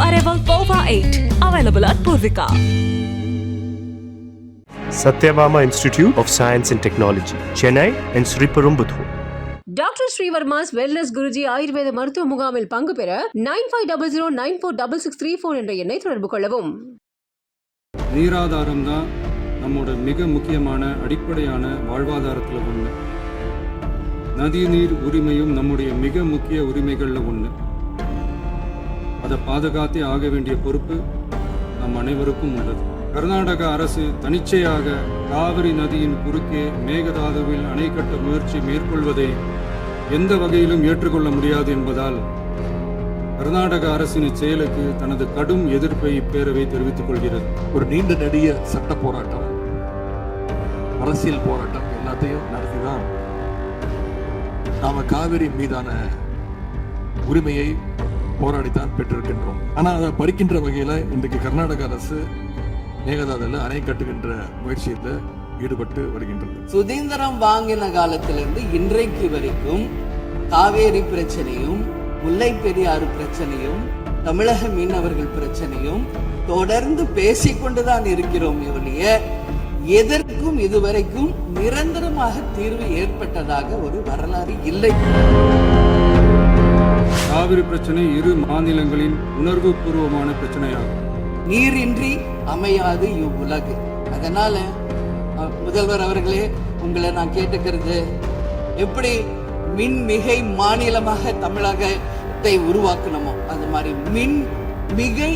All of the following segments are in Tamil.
Arrival Pova 8. Available at Purvika. Satyabama Institute of Science and Technology, Chennai and Sri Perumbudur. Doctor Srivarma's wellness Guruji ஆயுர்வேத மருத்துவ முகாமில் பங்கு பெற 9500946634 என்ற எண்ணை தொடர்பு கொள்ளவும். நீராதாரம் தான் நம்மோட மிக முக்கியமான அடிப்படையான வாழ்வாதாரத்தில் ஒன்று. நதி நீர் உரிமையும் நம்முடைய மிக முக்கிய உரிமைகளில் ஒன்று. அதை பாதுகாத்தே ஆக வேண்டிய பொறுப்பு நம் அனைவருக்கும் உள்ளது. கர்நாடக அரசு தனிச்சையாக காவிரி நதியின் குறுக்கே மேகதாதுவில் அணை கட்ட முயற்சி மேற்கொள்வதை எந்த வகையிலும் ஏற்றுக்கொள்ள முடியாது என்பதால் கர்நாடக அரசின் செயலுக்கு தனது கடும் எதிர்ப்பை இப்பேரவை தெரிவித்துக் கொள்கிறது. ஒரு நீண்ட நெடிய சட்ட போராட்டம், அரசியல் போராட்டம் எல்லாத்தையும் நடத்திதான் நாம காவிரி மீதான உரிமையை போராடித்தான் பெற்றிருக்கின்றோம். ஆனா அதை பறிக்கின்ற வகையில இன்றைக்கு கர்நாடக அரசு மேகதாதுல அணை கட்டுகின்ற முயற்சியில் ஈடுபட்டு வருகின்றது. சுதந்திரம் வாங்கின காலத்திலிருந்து இன்றைக்கு வரைக்கும் காவேரி பிரச்சனையும் முல்லை பெரியாறு பிரச்சனையும் தமிழக மீனவர்கள் பிரச்சனையும் தொடர்ந்து பேசிக்கொண்டுதான் இருக்கிறோம். ஒழிய எதற்கும் இதுவரைக்கும் நிரந்தரமாக தீர்வு ஏற்பட்டதாக ஒரு வரலாறு இல்லை. காவிரி பிரச்சனை இரு மாநிலங்களின் உணர்வு பூர்வமான பிரச்சனையாகும். நீரின்றி அமையாது இவ்வுலகு. அதனால முதல்வர் அவர்களே, உங்களை நான் கேட்டுக்கிறது, எப்படி மின் மிகை மாநிலமாக தமிழகத்தை உருவாக்கணுமோ அது மாதிரி மின் மிகை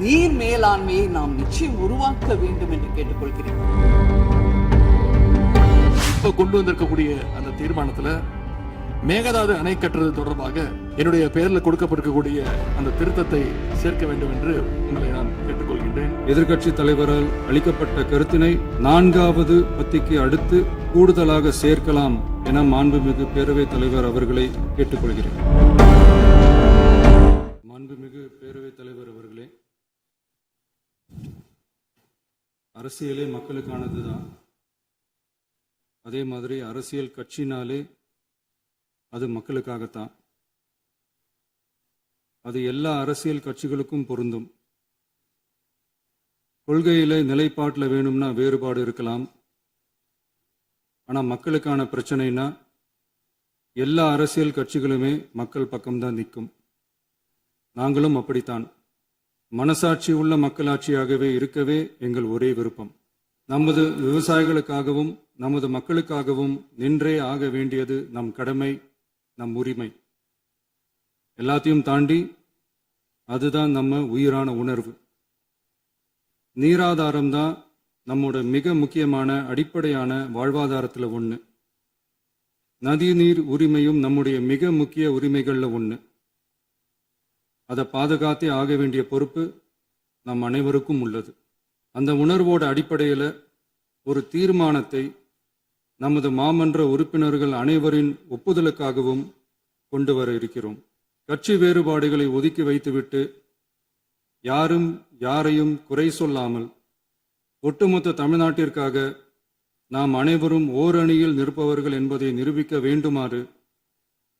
நீர் மேலாண்மையை நாம் நிச்சயம் உருவாக்க வேண்டும் என்று கேட்டுக்கொள்கிறேன். இப்ப கொண்டு வந்திருக்கக்கூடிய அந்த தீர்மானத்துல மேகதாது அணை கட்டுறது தொடர்பாக என்னுடைய பெயர்ல கொடுக்கப்பட்டிருக்கக்கூடிய அந்த திருத்தத்தை சேர்க்க வேண்டும் என்று உங்களை நான் கேட்டுக்கொள்கின்றேன். எதிர்க்கட்சி தலைவரால் அளிக்கப்பட்ட கருத்தினை 4வது பத்திக்கு அடுத்து கூடுதலாக சேர்க்கலாம் என மாண்புமிகு பேரவைத் தலைவர் அவர்களை கேட்டுக்கொள்கிறேன். மாண்புமிகு பேரவைத் தலைவர் அவர்களே, அரசியலே மக்களுக்கானதுதான். அதே மாதிரி அரசியல் கட்சினாலே அது மக்களுக்காகத்தான். அது எல்லா அரசியல் கட்சிகளுக்கும் பொருந்தும். கொள்கையில நிலைப்பாட்டில் வேணும்னா வேறுபாடு இருக்கலாம். ஆனால் மக்களுக்கான பிரச்சனைனா எல்லா அரசியல் கட்சிகளுமே மக்கள் பக்கம்தான் நிற்கும். நாங்களும் அப்படித்தான். மனசாட்சி உள்ள மக்களாட்சியாகவே இருக்கவே எங்கள் ஒரே விருப்பம். நமது விவசாயிகளுக்காகவும் நமது மக்களுக்காகவும் நின்றே ஆக வேண்டியது நம் கடமை, நம் உரிமை. எல்லாத்தையும் தாண்டி அதுதான் நம்ம உயிரான உணர்வு. நீராதாரம் தான் நம்மோட மிக முக்கியமான அடிப்படையான வாழ்வாதாரத்தில் ஒன்று. நதி நீர் உரிமையும் நம்முடைய மிக முக்கிய உரிமைகளில் ஒன்று. அதை பாதுகாத்தே ஆக வேண்டிய பொறுப்பு நம் அனைவருக்கும் உள்ளது. அந்த உணர்வோட அடிப்படையில் ஒரு தீர்மானத்தை நமது மாமன்ற உறுப்பினர்கள் அனைவரின் ஒப்புதலுக்காகவும் கொண்டு வர இருக்கிறோம். கட்சி வேறுபாடுகளை ஒதுக்கி வைத்துவிட்டு யாரும் யாரையும் குறை சொல்லாமல் ஒட்டுமொத்த தமிழ்நாட்டிற்காக நாம் அனைவரும் ஓரணியில் நிற்பவர்கள் என்பதை நிரூபிக்க வேண்டுமாறு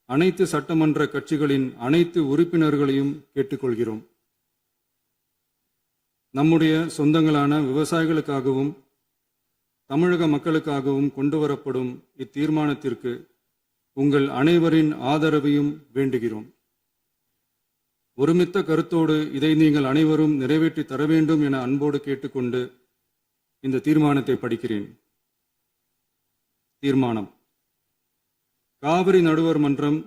அனைத்து சட்டமன்ற கட்சிகளின் அனைத்து உறுப்பினர்களையும் கேட்டுக்கொள்கிறோம். நம்முடைய சொந்தங்களான விவசாயிகளுக்காகவும் தமிழக மக்களுக்காகவும் கொண்டு வரப்படும் இத்தீர்மானத்திற்கு உங்கள் அனைவரின் ஆதரவையும் வேண்டுகிறோம். ஒருமித்த கருத்தோடு இதை நீங்கள் அனைவரும் நிறைவேற்றி தர வேண்டும் என அன்போடு கேட்டுக்கொண்டு இந்த தீர்மானத்தை படிக்கிறேன். தீர்மானம்: காவிரி நடுவர் மன்றம்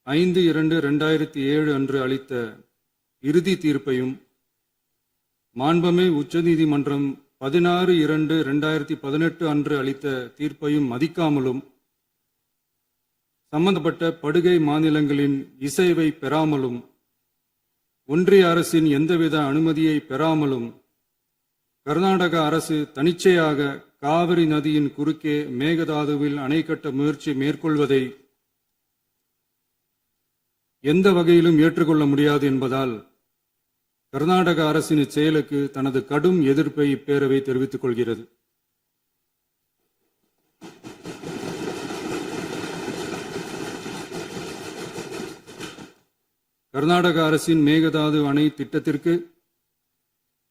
5/2/2007 அன்று அளித்த இறுதி தீர்ப்பையும் மாண்புமிகு உச்சநீதிமன்றம் 16/2/2018 அன்று அளித்த தீர்ப்பையும் மதிக்காமலும் சம்பந்தப்பட்ட படுகை மாநிலங்களின் இசைவை பெறாமலும் ஒன்றிய அரசின் எந்தவித அனுமதியை பெறாமலும் கர்நாடக அரசு தனிச்சையாக காவிரி நதியின் குறுக்கே மேகதாதுவில் அணை கட்ட முயற்சி மேற்கொள்வதை எந்த வகையிலும் ஏற்றுக்கொள்ள முடியாது என்பதால் கர்நாடக அரசின் செயலுக்கு தனது கடும் எதிர்ப்பை இப்பேரவை தெரிவித்துக் கொள்கிறது. கர்நாடக அரசின் மேகதாது அணை திட்டத்திற்கு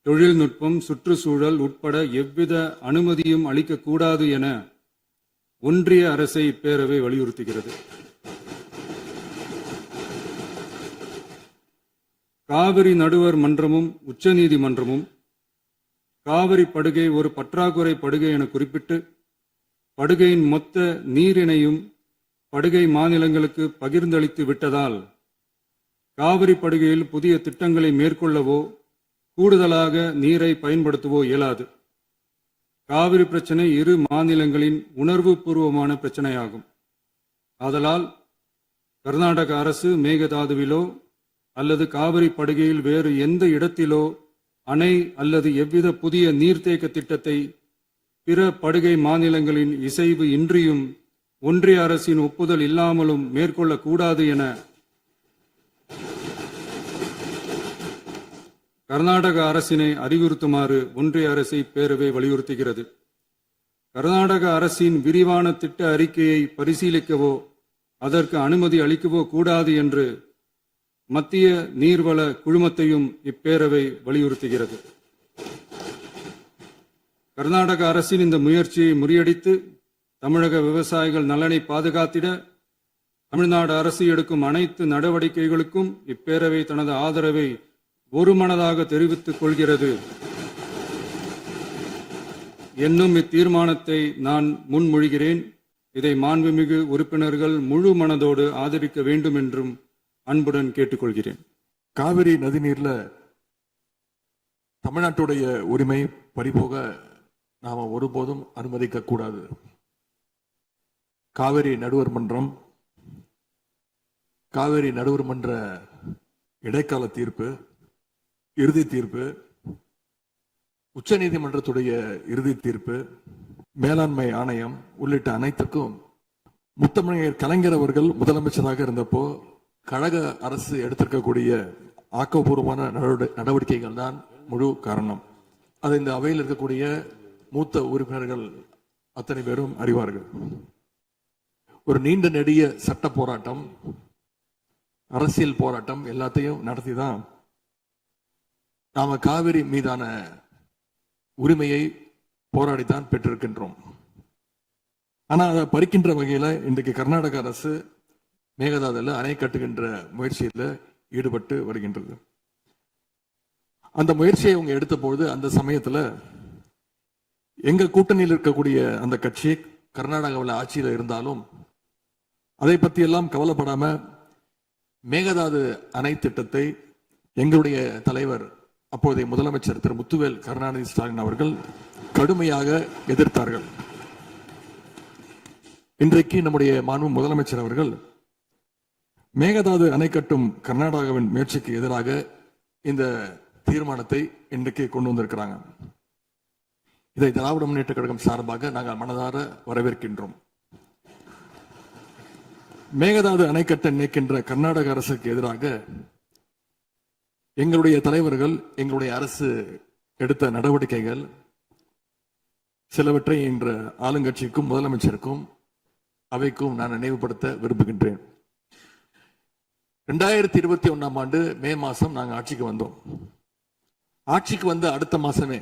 தொழில்நுட்பம், சுற்றுச்சூழல் உட்பட எவ்வித அனுமதியும் அளிக்கக்கூடாது என ஒன்றிய அரசை இப்பேரவை வலியுறுத்துகிறது. காவிரி நடுவர் மன்றமும் உச்சநீதிமன்றமும் காவிரி படுகை ஒரு பற்றாக்குறை படுகை என குறிப்பிட்டு படுகையின் மொத்த நீரினையும் படுகை மாநிலங்களுக்கு பகிர்ந்தளித்து விட்டதால் காவிரி படுகையில் புதிய திட்டங்களை மேற்கொள்ளவோ கூடுதலாக நீரை பயன்படுத்தவோ இயலாது. காவிரி பிரச்சனை இரு மாநிலங்களின் உணர்வு பூர்வமான பிரச்சனையாகும். ஆதலால் கர்நாடக அரசு மேகதாதுவிலோ அல்லது காவிரி படுகையில் வேறு எந்த இடத்திலோ அணை அல்லது எவ்வித புதிய நீர்த்தேக்க திட்டத்தை பிற படுகை மாநிலங்களின் இசைவு இன்றியும் ஒன்றிய அரசின் ஒப்புதல் இல்லாமலும் மேற்கொள்ளக்கூடாது என கர்நாடக அரசினை அறிவுறுத்துமாறு ஒன்றிய அரசை பேரவை வலியுறுத்துகிறது. கர்நாடக அரசின் விரிவான திட்ட அறிக்கையை பரிசீலிக்கவோ அதற்கு அனுமதி அளிக்கவோ கூடாது என்று மத்திய நீர்வள குழுமத்தையும் இப்பேரவை வலியுறுத்துகிறது. கர்நாடக அரசின் இந்த முயற்சியை முறியடித்து தமிழக விவசாயிகள் நலனை பாதுகாத்திட தமிழ்நாடு அரசு எடுக்கும் அனைத்து நடவடிக்கைகளுக்கும் இப்பேரவை தனது ஆதரவை ஒருமனதாக தெரிவித்துக் கொள்கிறது என்னும் இத்தீர்மானத்தை நான் முன்மொழிகிறேன். இதை மாண்புமிகு உறுப்பினர்கள் முழு மனதோடு ஆதரிக்க வேண்டும் என்றும் அன்புடன் கேட்டுக்கொள்கிறேன். காவிரி நதிநீர்ல தமிழ்நாட்டுடைய உரிமை பறிபோக நாம ஒருபோதும் அனுமதிக்க கூடாது. காவிரி நடுவர் மன்றம், காவிரி நடுவர் மன்ற இடைக்கால தீர்ப்பு, இறுதி தீர்ப்பு, உச்ச நீதிமன்றத்துடைய இறுதி தீர்ப்பு, மேலாண்மை ஆணையம் உள்ளிட்ட அனைத்துக்கும் முத்தமிழர் கலைஞர் அவர்கள் முதலமைச்சராக இருந்தப்போ கழக அரசு எடுத்திருக்கக்கூடிய ஆக்கப்பூர்வமான நடவடிக்கைகள் தான் முழு காரணம். அதை இந்த அவையில் இருக்கக்கூடிய மூத்த உறுப்பினர்கள் அத்தனை பேரும் அறிவார்கள். ஒரு நீண்ட நெடிய சட்ட போராட்டம், அரசியல் போராட்டம் எல்லாத்தையும் நடத்தி தான் நாம காவிரி மீதான உரிமையை போராடித்தான் பெற்றிருக்கின்றோம். ஆனா அதை பறிக்கின்ற வகையில இன்றைக்கு கர்நாடக அரசு மேகதாதுல அணை கட்டுகின்ற முயற்சியில் ஈடுபட்டு வருகின்றது. அந்த முயற்சியை அவங்க எடுத்த பொழுது அந்த சமயத்துல எங்க கூட்டணியில் இருக்கக்கூடிய அந்த கட்சி கர்நாடகாவில் ஆட்சியில் இருந்தாலும் அதை பத்தி எல்லாம் கவலைப்படாம மேகதாது அணை திட்டத்தை எங்களுடைய தலைவர் அப்போதைய முதலமைச்சர் திரு முத்துவேல் கருணாநிதி ஸ்டாலின் அவர்கள் கடுமையாக எதிர்த்தார்கள். இன்றைக்கு நம்முடைய மாண்பு முதலமைச்சர் அவர்கள் மேகதாது அணை கட்டும் கர்நாடகாவின் முயற்சிக்கு எதிராக இந்த தீர்மானத்தை இன்றைக்கு கொண்டு வந்திருக்கிறாங்க. இதை திராவிட முன்னேற்ற கழகம் சார்பாக நாங்கள் மனதார வரவேற்கின்றோம். மேகதாது அணை கட்ட நினைக்கின்ற கர்நாடக அரசுக்கு எதிராக எங்களுடைய தலைவர்கள், எங்களுடைய அரசு எடுத்த நடவடிக்கைகள் சிலவற்றை இன்று ஆளுங்கட்சிக்கும் முதலமைச்சருக்கும் அவைக்கும் நான் நினைவுபடுத்த விரும்புகின்றேன். 2021 ஆண்டு மே மாசம் நாங்கள் ஆட்சிக்கு வந்தோம். ஆட்சிக்கு வந்த அடுத்த மாசமே,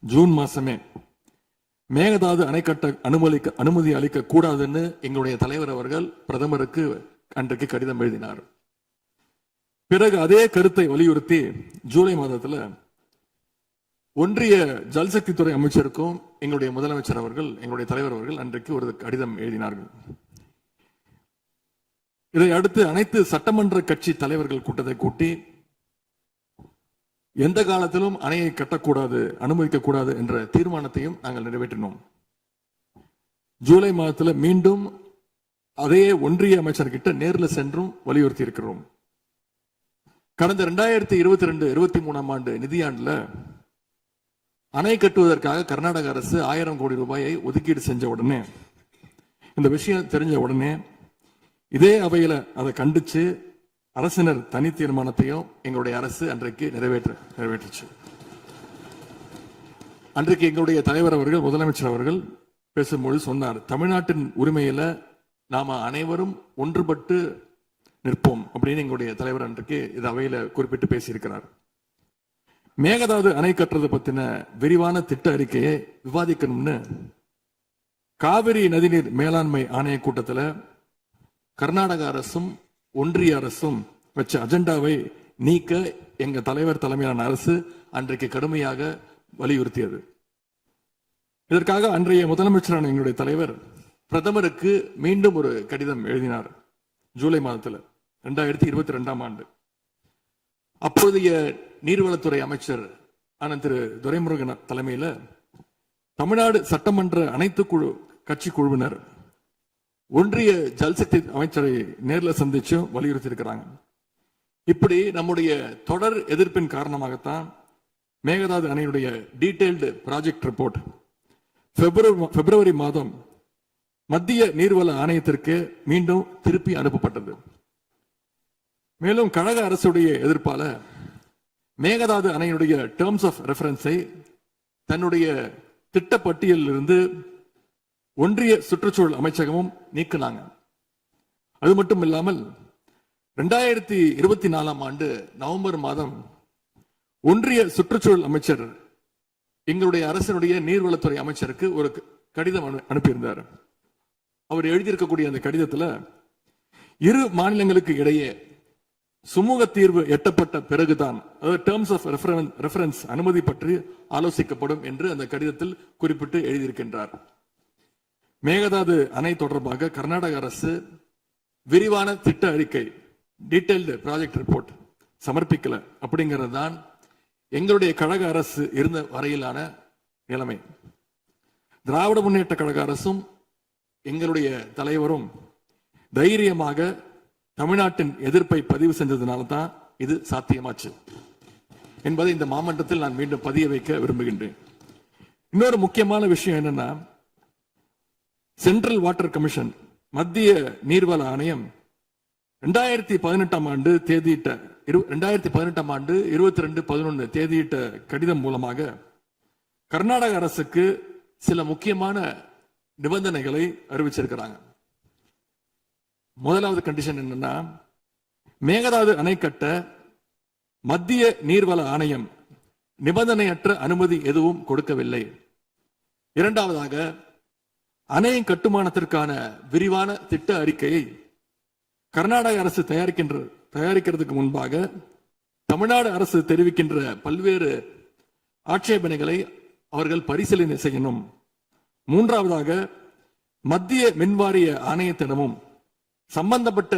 ஜூன் மாசமே மேகதாது அணை கட்ட அனுமதி அளிக்க கூடாதுன்னு எங்களுடைய தலைவர் அவர்கள் பிரதமருக்கு அன்றைக்கு கடிதம் எழுதினார். பிறகு அதே கருத்தை வலியுறுத்தி ஜூலை மாதத்துல ஒன்றிய ஜல்சக்தி துறை அமைச்சருக்கும் எங்களுடைய முதலமைச்சர் அவர்கள், எங்களுடைய தலைவர் அவர்கள் அன்றைக்கு ஒரு கடிதம் எழுதினார்கள். இதை அடுத்து அனைத்து சட்டமன்ற கட்சி தலைவர்கள் கூட்டத்தை கூட்டி எந்த காலத்திலும் அணையை கட்டக்கூடாது, அனுமதிக்க கூடாது என்ற தீர்மானத்தையும் நாங்கள் நிறைவேற்றினோம். ஜூலை மாதத்தில் மீண்டும் அதே ஒன்றிய அமைச்சர்கிட்ட நேரில் சென்றும் வலியுறுத்தி இருக்கிறோம். கடந்த 2022-23 ஆண்டு நிதியாண்டுல அணை கட்டுவதற்காக கர்நாடக அரசு 1000 கோடி ரூபாயை ஒதுக்கீடு செஞ்ச உடனே, இந்த விஷயம் தெரிஞ்ச உடனே இதே அவையில அதை கண்டிச்சு அரசினர் தனி தீர்மானத்தையும் எங்களுடைய அரசு அன்றைக்கு நிறைவேற்றுச்சு. அன்றைக்கு எங்களுடைய தலைவர் அவர்கள், முதலமைச்சர் அவர்கள் பேசும்போது சொன்னார், தமிழ்நாட்டின் உரிமையில நாம அனைவரும் ஒன்றுபட்டு நிற்போம் அப்படின்னு எங்களுடைய தலைவர் அன்றைக்கு இது அவையில குறிப்பிட்டு பேசியிருக்கிறார். மேகதாது அணை கட்டுறது பத்தின விரிவான திட்ட அறிக்கையை விவாதிக்கணும்னு காவிரி நதிநீர் மேலாண்மை ஆணைய கூட்டத்துல கர்நாடக அரசும் ஒன்றிய அரசும் வச்ச அஜெண்டாவை நீக்க எங்க தலைவர் தலைமையிலான அரசு அன்றைக்கு கடுமையாக வலியுறுத்தியது. இதற்காக அன்றைய முதலமைச்சரான எங்களுடைய தலைவர் பிரதமருக்கு மீண்டும் ஒரு கடிதம் எழுதினார் ஜூலை மாதத்துல 2022 ஆண்டு. அப்போதைய நீர்வளத்துறை அமைச்சர் ஆன திரு துரைமுருகன் தலைமையில தமிழ்நாடு சட்டமன்ற அனைத்து கட்சி குழுவினர் ஒன்றிய ஜல்சக்தி அமைச்சரை நேரில் சந்திச்சு வலியுறுத்தி இருக்கிறாங்க. இப்படி நம்முடைய தொடர் எதிர்ப்பின் காரணமாகத்தான் மேகதாது அணையுடைய டீடைல்டு ப்ராஜெக்ட் ரிப்போர்ட் பிப்ரவரி மாதம் மத்திய நீர்வள ஆணையத்திற்கு மீண்டும் திருப்பி அனுப்பப்பட்டது. மேலும் கழக அரசுடைய எதிர்ப்பால மேகதாது அணையுடைய டேர்ம்ஸ் ஆஃப் ரெஃபரன்ஸை தன்னுடைய திட்டப்பட்டியலில் இருந்து ஒன்றிய சுற்றுச்சூழல் அமைச்சகமும் நீக்கினாங்க. அது மட்டும் இல்லாமல் 2024 ஆண்டு நவம்பர் மாதம் ஒன்றிய சுற்றுச்சூழல் அமைச்சர் எங்களுடைய அரசினுடைய நீர்வளத்துறை அமைச்சருக்கு ஒரு கடிதம் அனுப்பியிருந்தார். அவர் எழுதியிருக்கக்கூடிய அந்த கடிதத்துல இரு மாநிலங்களுக்கு இடையே சுமூக தீர்வு எட்டப்பட்ட பிறகுதான் டேர்ம்ஸ் ஆஃப் ரெஃபரன்ஸ் அனுமதி பற்றி ஆலோசிக்கப்படும் என்று அந்த கடிதத்தில் குறிப்பிட்டு எழுதியிருக்கின்றார். மேகதாது அணை தொடர்பாக கர்நாடக அரசு விரிவான திட்ட அறிக்கை டீடைல்டு ப்ராஜெக்ட் ரிப்போர்ட் சமர்ப்பிக்கல அப்படிங்கிறது தான் எங்களுடைய கழக அரசு இருந்த வரையிலான நிலைமை. திராவிட முன்னேற்ற கழக அரசும் எங்களுடைய தலைவரும் தைரியமாக தமிழ்நாட்டின் எதிர்ப்பை பதிவு செஞ்சதுனால தான் இது சாத்தியமாச்சு என்பதை இந்த மாமன்றத்தில் நான் மீண்டும் பதிய வைக்க விரும்புகின்றேன். இன்னொரு முக்கியமான விஷயம் என்னன்னா, சென்ட்ரல் வாட்டர் கமிஷன் மத்திய நீர்வள ஆணையம் 2018 ஆண்டு தேதியிட்ட 2018 ஆண்டு 22/11 தேதியிட்ட கடிதம் மூலமாக கர்நாடக அரசுக்கு சில முக்கியமான நிபந்தனைகளை அறிவிச்சிருக்கிறாங்க. முதலாவது கண்டிஷன் என்னன்னா, மேகதாது அணை கட்ட மத்திய நீர்வள ஆணையம் நிபந்தனையற்ற அனுமதி எதுவும் கொடுக்கவில்லை. இரண்டாவதாக, அணையின் கட்டுமானத்திற்கான விரிவான திட்ட அறிக்கையை கர்நாடக அரசு தயாரிக்கிறதுக்கு முன்பாக தமிழ்நாடு அரசு தெரிவிக்கின்ற பல்வேறு ஆட்சேபனைகளை அவர்கள் பரிசீலனை செய்யணும். மூன்றாவதாக, மத்திய மின்வாரிய ஆணையத்திடமும் சம்பந்தப்பட்ட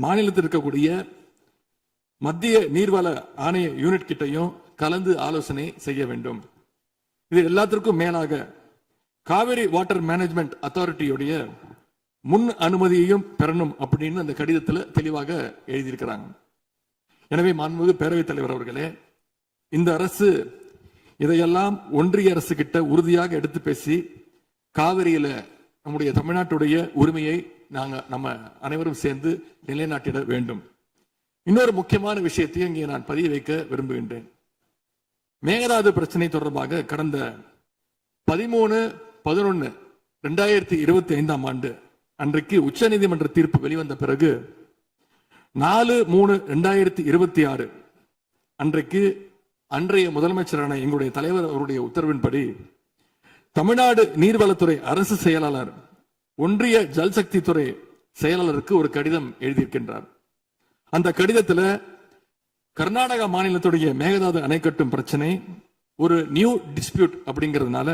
மாநிலத்தில் இருக்கக்கூடிய மத்திய நீர்வள ஆணைய யூனிட் கிட்டையும் கலந்து ஆலோசனை செய்ய வேண்டும். இது எல்லாத்திற்கும் மேலாக காவிரி வாட்டர் மேனேஜ்மெண்ட் அத்தாரிட்டியுடைய முன் அனுமதியையும் பெறணும் அப்படின்னு அந்த கடிதத்தில் தெளிவாக எழுதியிருக்கிறாங்க. எனவே மாண்புமிகு பேரவைத் தலைவர் அவர்களே, இந்த அரசு இதையெல்லாம் ஒன்றிய அரசு கிட்ட உறுதியாக எடுத்து பேசி காவிரியில நம்முடைய தமிழ்நாட்டுடைய உரிமையை நம்ம அனைவரும் சேர்ந்து நிலைநாட்டிட வேண்டும். இன்னொரு முக்கியமான விஷயத்தையும் இங்கே நான் பதிய வைக்க விரும்புகின்றேன். மேகதாது பிரச்சனை தொடர்பாக கடந்த 13/11/2025 ஆண்டு அன்றைக்கு உச்ச நீதிமன்ற தீர்ப்பு வெளிவந்த பிறகு 4/3/2026 அன்றைக்கு அன்றைய முதலமைச்சரான எங்களுடைய தலைவர் அவருடைய உத்தரவின்படி தமிழ்நாடு நீர்வளத்துறை அரசு செயலாளர் ஒன்றிய ஜல்சக்தி துறை செயலாளருக்கு ஒரு கடிதம் எழுதியிருக்கின்றார். அந்த கடிதத்தில் கர்நாடக மாநிலத்துடைய மேகதாது அணை கட்டும் பிரச்சனை ஒரு நியூ டிஸ்பியூட் அப்படிங்கிறதுனால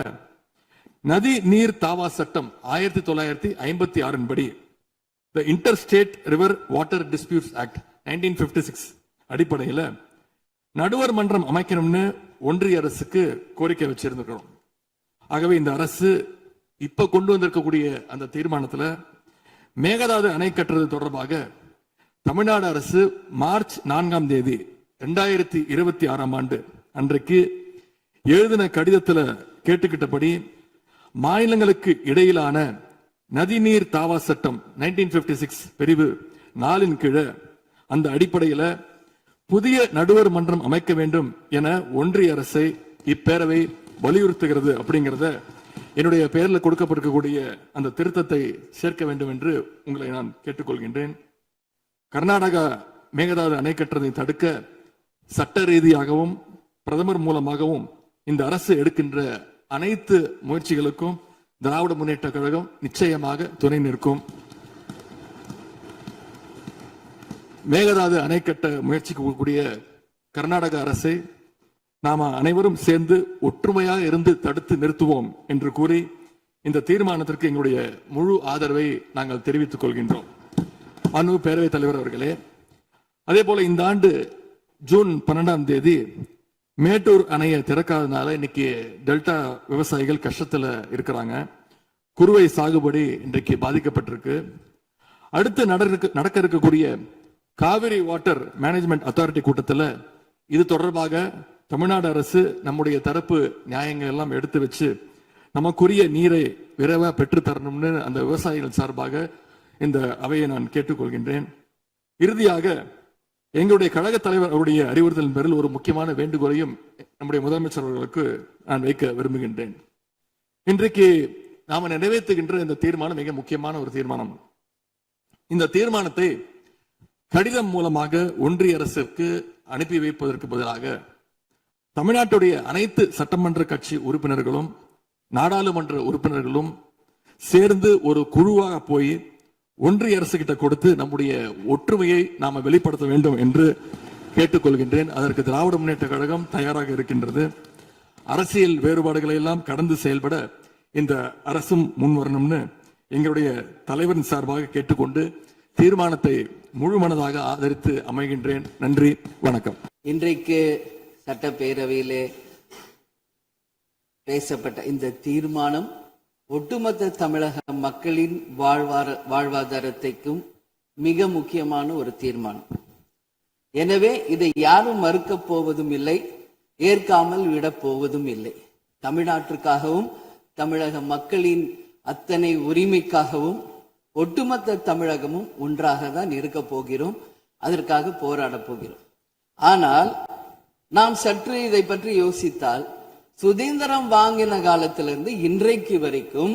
நதி நீர் தாவா சட்டம் 1956 படி The Interstate River Water Disputes Act 1956 அடிப்படையில் நடுவர் மன்றம் அமைக்கணும்னு ஒன்றிய அரசுக்கு கோரிக்கை வச்சிருந்திருக்கிறோம். ஆகவே இந்த அரசு இப்ப கொண்டு வந்திருக்கக்கூடிய அந்த தீர்மானத்தில் மேகதாது அணை கட்டுறது தொடர்பாக தமிழ்நாடு அரசு மார்ச் 4 2026 ஆண்டு அன்றைக்கு எழுதின கடிதத்தில் கேட்டுக்கிட்டபடி மாநிலங்களுக்கு இடையிலான நதிநீர் தாவா சட்டம் 1956 பிரிவு 4 கீழே அந்த அடிப்படையில் புதிய நடுவர் மன்றம் அமைக்க வேண்டும் என ஒன்றிய அரசை இப்பேரவை வலியுறுத்துகிறது அப்படிங்கிறத என்னுடைய பெயரில் கொடுக்கப்பட்டிருக்கக்கூடிய அந்த திருத்தத்தை சேர்க்க வேண்டும் என்று உங்களை நான் கேட்டுக்கொள்கின்றேன். கர்நாடகா மேகதாது அணை கட்டுறதை தடுக்க சட்ட ரீதியாகவும் பிரதமர் மூலமாகவும் இந்த அரசு எடுக்கின்ற அனைத்து முயற்சிகளுக்கும் திராவிட முன்னேற்ற கழகம் நிச்சயமாக துணை நிற்கும். மேகதாது அணை கட்ட முயற்சிக்கக்கூடிய கர்நாடக அரசை நாம அனைவரும் சேர்ந்து ஒற்றுமையாக இருந்து தடுத்து நிறுத்துவோம் என்று கூறி இந்த தீர்மானத்திற்கு எங்களுடைய முழு ஆதரவை நாங்கள் தெரிவித்துக் கொள்கின்றோம். அனு பேரவைத் தலைவர் அவர்களே, அதே போல இந்த ஆண்டு ஜூன் 12ஆம் தேதி மேட்டூர் அணையை திறக்காதனால இன்னைக்கு டெல்டா விவசாயிகள் கஷ்டத்துல இருக்கிறாங்க. குறுவை சாகுபடி இன்றைக்கு பாதிக்கப்பட்டிருக்கு. அடுத்து நடக்க இருக்கக்கூடிய காவிரி வாட்டர் மேனேஜ்மெண்ட் அத்தாரிட்டி கூட்டத்தில் இது தொடர்பாக தமிழ்நாடு அரசு நம்முடைய தரப்பு நியாயங்கள் எல்லாம் எடுத்து வச்சு நமக்குரிய நீரை விரைவா பெற்று தரணும்னு அந்த விவசாயிகள் சார்பாக இந்த அவையை நான் கேட்டுக்கொள்கின்றேன். இறுதியாக எங்களுடைய கழக தலைவர் அவருடைய அறிவுறுத்தலின் பேரில் ஒரு முக்கியமான வேண்டுகோளையும் நம்முடைய முதலமைச்சர் அவர்களுக்கு நான் வைக்க விரும்புகின்றேன். இன்றைக்கு நாம நிறைவேற்றுகின்ற இந்த தீர்மானம் மிக முக்கியமான ஒரு தீர்மானம். இந்த தீர்மானத்தை கடிதம் மூலமாக ஒன்றிய அரசிற்கு அனுப்பி வைப்பதற்கு பதிலாக தமிழ்நாட்டுடைய அனைத்து சட்டமன்ற கட்சி உறுப்பினர்களும் நாடாளுமன்ற உறுப்பினர்களும் சேர்ந்து ஒரு குழுவாக போய் ஒன்றிய அரசு கிட்ட கொடுத்து நம்முடைய ஒற்றுமையை நாம வெளிப்படுத்த வேண்டும் என்று கேட்டுக்கொள்கின்றேன். அதற்கு திராவிட முன்னேற்ற கழகம் தயாராக இருக்கின்றது. அரசியல் வேறுபாடுகளை எல்லாம் கடந்து செயல்பட இந்த அரசும் முன்வரணும்னு எங்களுடைய தலைவரின் சார்பாக கேட்டுக்கொண்டு தீர்மானத்தை முழுமனதாக ஆதரித்து அமைகின்றேன். நன்றி, வணக்கம். இன்றைக்கு சட்டப்பேரவையிலே பேசப்பட்ட இந்த தீர்மானம் ஒட்டுமொத்த தமிழக மக்களின் வாழ்வாதாரத்தைக்கும் மிக முக்கியமான ஒரு தீர்மானம். எனவே இதை யாரும் மறுக்கப் போவதும் இல்லை, ஏற்காமல் விடப் போவதும் இல்லை. தமிழ்நாட்டிற்காகவும் தமிழக மக்களின் அத்தனை உரிமைக்காகவும் ஒட்டுமொத்த தமிழகமும் ஒன்றாக தான் இருக்க போகிறோம். அதற்காக போராட போகிறோம். ஆனால் நாம் சற்று இதை பற்றி யோசித்தால், சுதந்திரம் வாங்கின காலத்திலிருந்து இன்றைக்கு வரைக்கும்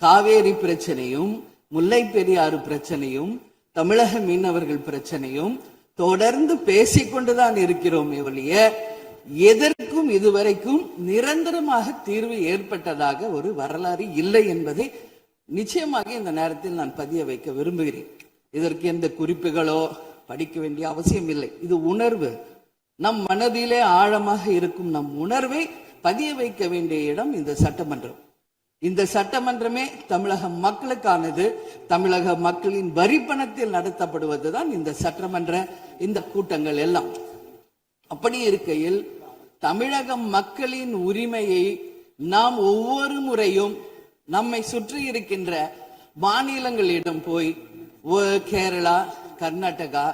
காவேரி பிரச்சனையும் முல்லை பெரியாறு பிரச்சனையும் தமிழக மீனவர்கள் பிரச்சனையும் தொடர்ந்து பேசிக்கொண்டுதான் இருக்கிறோம். ஒழிய எதற்கும் இதுவரைக்கும் நிரந்தரமாக தீர்வு ஏற்பட்டதாக ஒரு வரலாறு இல்லை என்பதை நிச்சயமாக இந்த நேரத்தில் நான் பதிய வைக்க விரும்புகிறேன். இதற்கு எந்த குறிப்புகளோ படிக்க வேண்டிய அவசியம் இல்லை. இது உணர்வு, நம் மனதிலே ஆழமாக இருக்கும் நம் உணர்வை பதிய வைக்க வேண்டிய இடம் இந்த சட்டமன்றம். இந்த சட்டமன்றமே தமிழக மக்களுக்கானது. தமிழக மக்களின் வரி பணத்தில் நடத்தப்படுவதுதான் இந்த சட்டமன்ற இந்த கூட்டங்கள் எல்லாம். அப்படி இருக்கையில் தமிழக மக்களின் உரிமையை நாம் ஒவ்வொரு முறையும் நம்மை சுற்றி இருக்கின்ற மாநிலங்களிடம் போய் கேரளா, கர்நாடகா,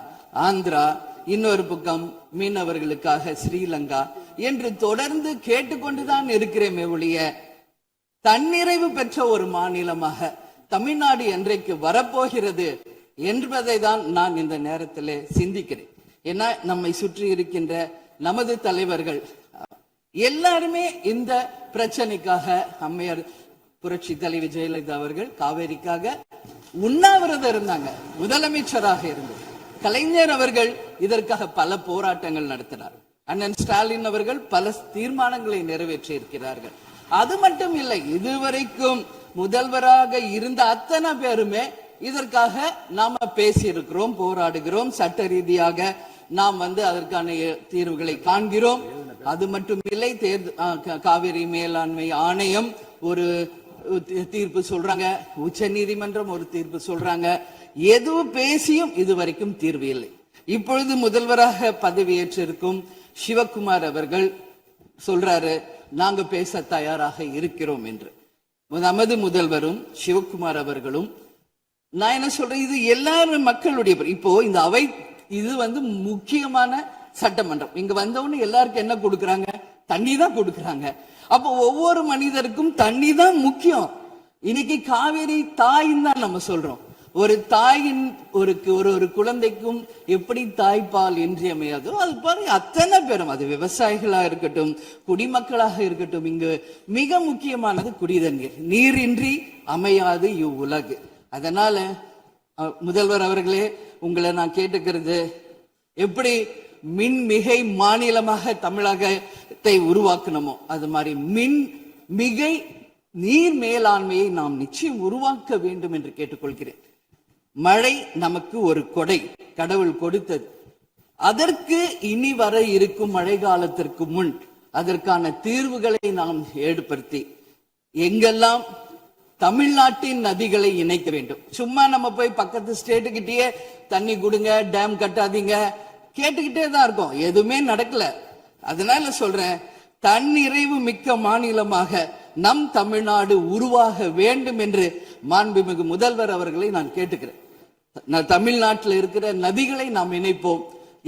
ஆந்திரா, இன்னொரு பக்கம் மீனவர்களுக்காக ஸ்ரீலங்கா என்று தொடர்ந்து கேட்டுக்கொண்டுதான் இருக்கிறேன். ஒழிய தன்னிறைவு பெற்ற ஒரு மாநிலமாக தமிழ்நாடு என்றைக்கு வரப்போகிறது என்பதை தான் நான் இந்த நேரத்தில் சிந்திக்கிறேன். ஏன்னா நம்மை சுற்றி இருக்கின்ற நமது தலைவர்கள் எல்லாருமே இந்த பிரச்சனைக்காக, அம்மையார் புரட்சி தலைவி ஜெயலலிதா அவர்கள் காவேரிக்காக உண்ணாவிரதம் இருந்தாங்க, முதலமைச்சராக இருந்தது. கலைஞர் அவர்கள் இதற்காக பல போராட்டங்கள் நடத்தினார். அண்ணன் ஸ்டாலின் அவர்கள் பல தீர்மானங்களை நிறைவேற்றி இருக்கிறார்கள். அது மட்டும் இல்லை, இதுவரைக்கும் முதல்வராக இருந்த அத்தனை பேருமே இதற்காக நாம பேசி இருக்கிறோம், போராடுகிறோம், சட்ட ரீதியாக நாம் அதற்கான தீர்வுகளை காண்கிறோம். அது மட்டும் இல்லை, காவிரி மேலாண்மை ஆணையம் ஒரு தீர்ப்பு சொல்றாங்க, உச்ச நீதிமன்றம் ஒரு தீர்ப்பு சொல்றாங்க. எதுவும் பேசியும் இதுவரைக்கும் தீர்வு இல்லை. இப்பொழுது முதல்வராக பதவியேற்றிருக்கும் சிவகுமார் அவர்கள் சொல்றாரு, நாங்க பேச தயாராக இருக்கிறோம் என்று. நமது முதல்வரும் சிவகுமார் அவர்களும், நான் என்ன சொல்றேன், இது எல்லாரும் மக்களுடைய, இப்போ இந்த அவை இது முக்கியமான சட்டமன்றம். இங்க வந்தவொன்னு எல்லாருக்கும் என்ன கொடுக்கறாங்க? தண்ணி தான் கொடுக்கறாங்க. அப்போ ஒவ்வொரு மனிதருக்கும் தண்ணி தான் முக்கியம். இன்னைக்கு காவேரி தாயின்னு தான் நம்ம சொல்றோம். ஒரு தாயின் ஒரு குழந்தைக்கும் எப்படி தாய்ப்பால் இன்றியமையாதோ அது பாருங்க, அத்தனை பேரும், அது விவசாயிகளா இருக்கட்டும், குடிமக்களாக இருக்கட்டும், இங்கு மிக முக்கியமானது குடிதண்ணீர். நீரின்றி அமையாது இவ்வுலகு. அதனால முதல்வர் அவர்களே, உங்களை நான் கேட்டுக்கிறது, எப்படி மின்மிகை மாநிலமாக தமிழகத்தை உருவாக்கணுமோ அது மாதிரி மின்மிகை நீர் மேலாண்மையை நாம் நிச்சயம் உருவாக்க வேண்டும் என்று கேட்டுக்கொள்கிறேன். மழை நமக்கு ஒரு கொடை, கடவுள் கொடுத்தது. அதற்கு இனி வர இருக்கும் மழை காலத்திற்கு முன் அதற்கான தீர்வுகளை நாம் ஏற்படுத்தி எங்கெல்லாம் தமிழ்நாட்டின் நதிகளை இணைக்க வேண்டும். சும்மா நம்ம போய் பக்கத்து ஸ்டேட்டுக்கிட்டே தண்ணி கொடுங்க, டேம் கட்டாதீங்க கேட்டுக்கிட்டே தான் இருக்கோம், எதுவுமே நடக்கல. அதனால சொல்றேன், தன்னிறைவு மிக்க மாநிலமாக நம் தமிழ்நாடு உருவாக வேண்டும் என்று மாண்புமிகு முதல்வர் அவர்களை நான் கேட்டுக்கிறேன். தமிழ்நாட்டில் இருக்கிற நதிகளை நாம் இணைப்போம்,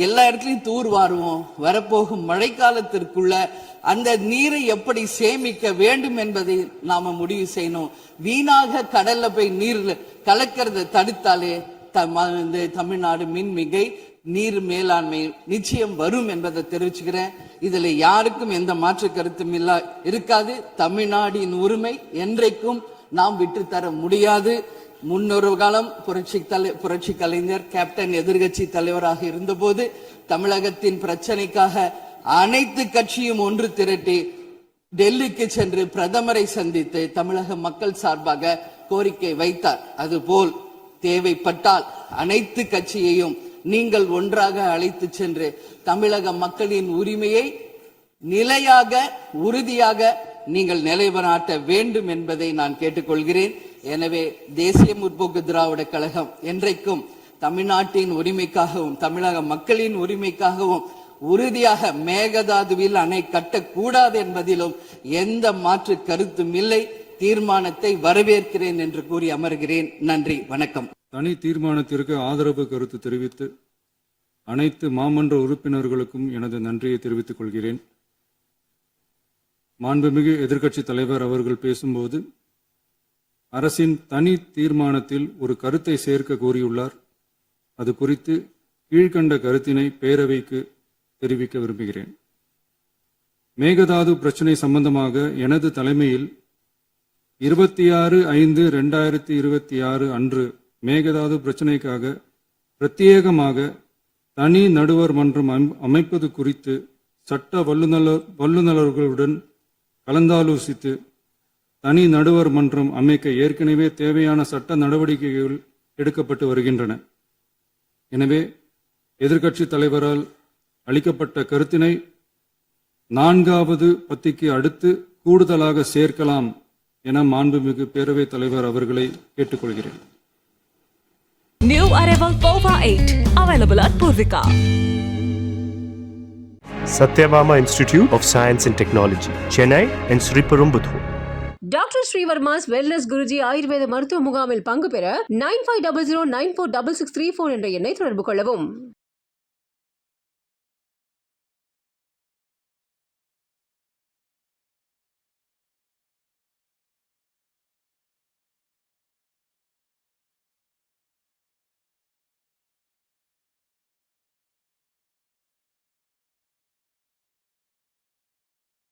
எல்லா இடத்துலையும் தூர்வாருவோம். வரப்போகும் மழைக்காலத்திற்குள்ள அந்த நீரை எப்படி சேமிக்க வேண்டும் என்பதை நாம முடிவு செய்யணும். வீணாக கடல்ல போய் நீர் கலக்கிறத தடுத்தாலே தமிழ்நாடு மின்மிகை நீர் மேலாண்மை நிச்சயம் வரும் என்பதை தெரிவிச்சுக்கிறேன். இதுல யாருக்கும் எந்த மாற்று கருத்தும் இருக்காது. தமிழ்நாடின் உரிமை என்றைக்கும் நாம் விட்டு தர முடியாது. முன்னொரு காலம் புரட்சி கலைஞர் கேப்டன் எதிர்கட்சி தலைவராக இருந்தபோது தமிழகத்தின் பிரச்சனைக்காக அனைத்து கட்சியும் ஒன்று திரட்டி டெல்லிக்கு சென்று பிரதமரை சந்தித்து தமிழக மக்கள் சார்பாக கோரிக்கை வைத்தார். அதுபோல் தேவைப்பட்டால் அனைத்து கட்சியையும் நீங்கள் ஒன்றாக அழைத்து சென்று தமிழக மக்களின் உரிமையை நிலையாக உறுதியாக நீங்கள் நிலைநாட்ட வேண்டும் என்பதை நான் கேட்டுக்கொள்கிறேன். எனவே தேசிய முற்போக்கு திராவிட கழகம் என்றைக்கும் தமிழ்நாட்டின் உரிமைக்காகவும் தமிழக மக்களின் உரிமைக்காகவும் உறுதியாக மேகதாதுவில் அணை கட்டக்கூடாது என்பதிலும் எந்த மாற்று கருத்தும் இல்லை. தீர்மானத்தை வரவேற்கிறேன் என்று கூறி அமர்கிறேன். நன்றி, வணக்கம். தனி தீர்மானத்திற்கு ஆதரவு கருத்து தெரிவித்து அனைத்து மாமன்ற உறுப்பினர்களுக்கும் எனது நன்றியை தெரிவித்துக் கொள்கிறேன். மாண்புமிகு எதிர்க்கட்சி தலைவர் அவர்கள் பேசும்போது அரசின் தனி தீர்மானத்தில் ஒரு கருத்தை சேர்க்க கோரியுள்ளார். அது குறித்து கீழ்கண்ட கருத்தினை பேரவைக்கு தெரிவிக்க விரும்புகிறேன். மேகதாது பிரச்சினை சம்பந்தமாக எனது தலைமையில் 26/5/2026 அன்று மேகதாது பிரச்சினைக்காக பிரத்யேகமாக தனி நடுவர் மன்றம் அமைப்பது குறித்து சட்ட வல்லுநர்களுடன் கலந்தாலோசித்து தனி நடுவர் மன்றம் அமைக்க ஏற்கனவே தேவையான சட்ட நடவடிக்கைகள் எடுக்கப்பட்டு வருகின்றன. எனவே எதிர்க்கட்சி தலைவரால் அளிக்கப்பட்ட கருத்தினை 4வது பத்திக்கு அடுத்து கூடுதலாக சேர்க்கலாம் என மாண்புமிகு பேரவைத் தலைவர் அவர்களை கேட்டுக்கொள்கிறேன். New Arrival Pova 8, available at Purvika. Satyabama Institute of Science and Technology, Chennai and Sriperumbudur. Doctor Srivarma's wellness Guruji ஆயுர்வேத மருத்துவ முகாமில் பங்கு பெற 9500946634 என்ற எண்ணை தொடர்பு கொள்ளவும்.